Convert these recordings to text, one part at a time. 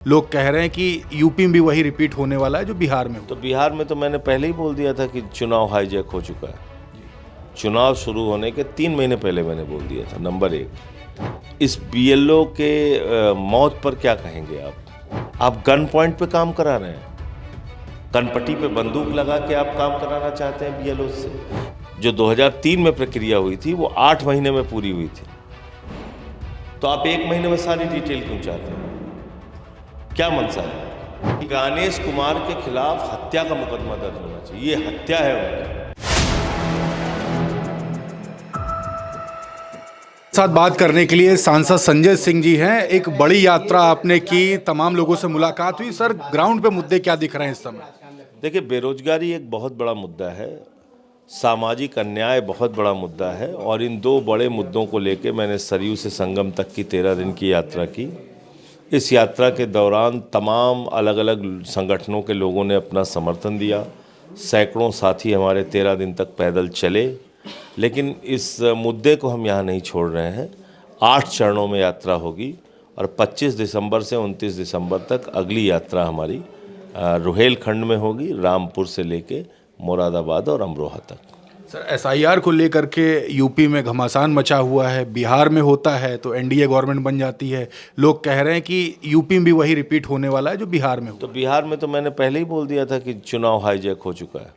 लोग कह रहे हैं कि यूपी में भी वही रिपीट होने वाला है जो बिहार में तो बिहार में तो मैंने पहले ही बोल दिया था कि चुनाव हाईजैक हो चुका है। चुनाव शुरू होने के 3 महीने पहले मैंने बोल दिया था। नंबर 1, इस बीएलओ के मौत पर क्या कहेंगे आप गन पॉइंट पे काम करा रहे हैं, कनपट्टी पे बंदूक लगा के आप काम कराना चाहते हैं बीएलओ से। जो 2003 में प्रक्रिया हुई थी वो 8 महीने में पूरी हुई थी, तो आप 1 महीने में सारी डिटेल क्यों चाहते हैं? क्या मनसा है? गणेश कुमार के खिलाफ हत्या का मुकदमा दर्ज होना चाहिए, ये हत्या है उनकी। साथ बात करने के लिए सांसद संजय सिंह जी हैं। एक बड़ी यात्रा आपने की, तमाम लोगों से मुलाकात हुई। सर, ग्राउंड पे मुद्दे क्या दिख रहे हैं इस समय? देखिए, बेरोजगारी एक बहुत बड़ा मुद्दा है, सामाजिक अन्याय बहुत बड़ा मुद्दा है, और इन 2 बड़े मुद्दों को लेकर मैंने सरयू से संगम तक की 13 दिन की यात्रा की। इस यात्रा के दौरान तमाम अलग अलग संगठनों के लोगों ने अपना समर्थन दिया। सैकड़ों साथी हमारे 13 दिन तक पैदल चले, लेकिन इस मुद्दे को हम यहाँ नहीं छोड़ रहे हैं। 8 चरणों में यात्रा होगी और 25 दिसंबर से 29 दिसंबर तक अगली यात्रा हमारी रुहेलखंड में होगी, रामपुर से लेके मुरादाबाद और अमरोहा तक। सर, एसआईआर को लेकर के यूपी में घमासान मचा हुआ है, बिहार में होता है तो एनडीए गवर्नमेंट बन जाती है। लोग कह रहे हैं कि यूपी में भी वही रिपीट होने वाला है जो बिहार में तो बिहार में तो मैंने पहले ही बोल दिया था कि चुनाव हाईजैक हो चुका है।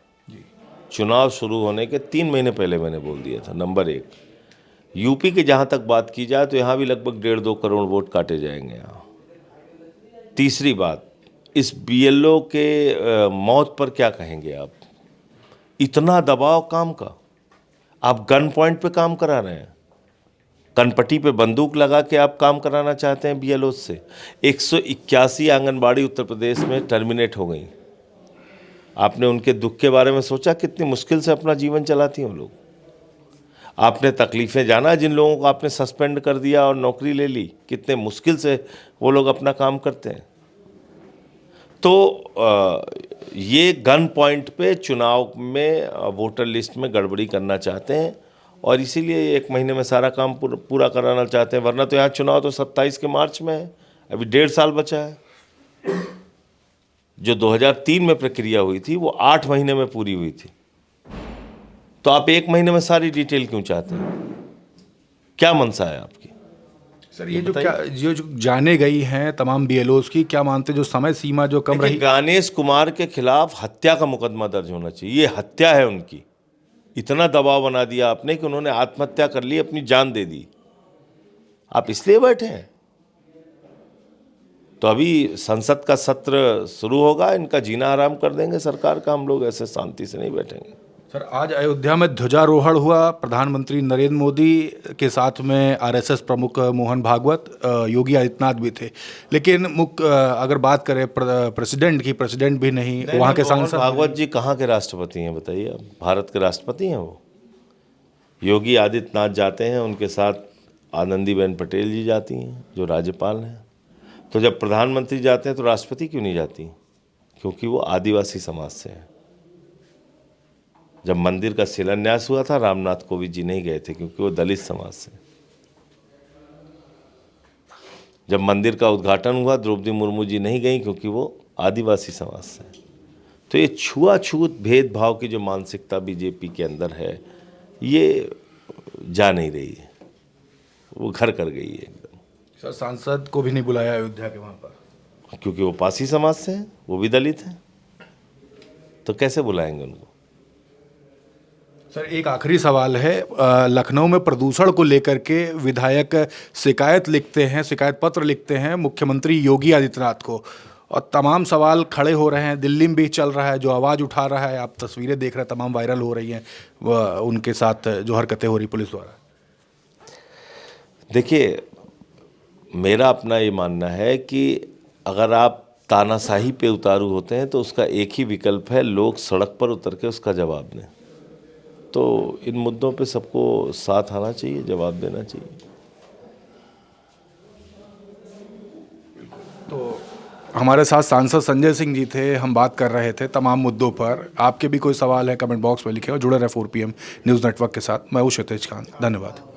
चुनाव शुरू होने के 3 महीने पहले मैंने बोल दिया था। नंबर 1, यूपी की जहाँ तक बात की जाए तो यहाँ भी लगभग 1.5-2 करोड़ वोट काटे जाएंगे यहाँ। तीसरी बात, इस बीएलओ के मौत पर क्या कहेंगे आप? इतना दबाव काम का, आप गन पॉइंट पे काम करा रहे हैं, कनपट्टी पे बंदूक लगा के आप काम कराना चाहते हैं बीएलओ से। 181 आंगनबाड़ी उत्तर प्रदेश में टर्मिनेट हो गई। आपने उनके दुख के बारे में सोचा? कितनी मुश्किल से अपना जीवन चलाती हैं वो लोग। आपने तकलीफ़ें जाना जिन लोगों को आपने सस्पेंड कर दिया और नौकरी ले ली, कितने मुश्किल से वो लोग अपना काम करते हैं। तो ये गन पॉइंट पे चुनाव में वोटर लिस्ट में गड़बड़ी करना चाहते हैं, और इसीलिए 1 महीने में सारा काम पूरा कराना चाहते हैं। वरना तो यहाँ चुनाव तो 27 के मार्च में है, अभी 1.5 साल बचा है। जो 2003 में प्रक्रिया हुई थी वो 8 महीने में पूरी हुई थी, तो आप 1 महीने में सारी डिटेल क्यों चाहते हैं? क्या मनसा है आपकी? सर, ये जो जाने गई हैं तमाम बीएलओस की, क्या मानते जो समय सीमा जो कम रही? गणेश कुमार के खिलाफ हत्या का मुकदमा दर्ज होना चाहिए, ये हत्या है उनकी। इतना दबाव बना दिया आपने कि उन्होंने आत्महत्या कर ली, अपनी जान दे दी। आप इसलिए बैठे हैं? तो अभी संसद का सत्र शुरू होगा, इनका जीना आराम कर देंगे सरकार का। हम लोग ऐसे शांति से नहीं बैठेंगे। सर, आज अयोध्या में ध्वजारोहण हुआ। प्रधानमंत्री नरेंद्र मोदी के साथ में आरएसएस प्रमुख मोहन भागवत, योगी आदित्यनाथ भी थे, लेकिन अगर बात करें प्रेसिडेंट की, प्रेसिडेंट भी नहीं वहाँ के सांसद। भागवत जी कहाँ के राष्ट्रपति हैं बताइए? आप भारत के राष्ट्रपति हैं वो। योगी आदित्यनाथ जाते हैं, उनके साथ आनंदीबेन पटेल जी जाती हैं जो राज्यपाल हैं। तो जब प्रधानमंत्री जाते हैं तो राष्ट्रपति क्यों नहीं जाती? क्योंकि वो आदिवासी समाज से हैं। जब मंदिर का शिलान्यास हुआ था, रामनाथ कोविंद जी नहीं गए थे क्योंकि वो दलित समाज से। जब मंदिर का उद्घाटन हुआ, द्रौपदी मुर्मू जी नहीं गई क्योंकि वो आदिवासी समाज से। तो ये छुआछूत भेदभाव की जो मानसिकता बीजेपी के अंदर है, ये जा नहीं रही है, वो घर कर गई है एकदम। सर, सांसद को भी नहीं बुलाया अयोध्या के वहाँ पर? क्योंकि वो पासी समाज से हैं, वो भी दलित हैं, तो कैसे बुलाएंगे उनको? सर, एक आखिरी सवाल है। लखनऊ में प्रदूषण को लेकर के विधायक शिकायत लिखते हैं, शिकायत पत्र लिखते हैं मुख्यमंत्री योगी आदित्यनाथ को, और तमाम सवाल खड़े हो रहे हैं। दिल्ली में भी चल रहा है, जो आवाज़ उठा रहा है, आप तस्वीरें देख रहे हैं, तमाम वायरल हो रही हैं, उनके साथ जो हरकतें हो रही पुलिस द्वारा। देखिए, मेरा अपना ये मानना है कि अगर आप तानाशाही पे उतारू होते हैं तो उसका एक ही विकल्प है, लोग सड़क पर उतर के उसका जवाब दें। तो इन मुद्दों पे सबको साथ आना चाहिए, जवाब देना चाहिए। तो हमारे साथ सांसद संजय सिंह जी थे, हम बात कर रहे थे तमाम मुद्दों पर। आपके भी कोई सवाल है कमेंट बॉक्स में लिखे और जुड़े रहे 4 PM न्यूज़ नेटवर्क के साथ। मैं हूं क्षितिज खान, धन्यवाद।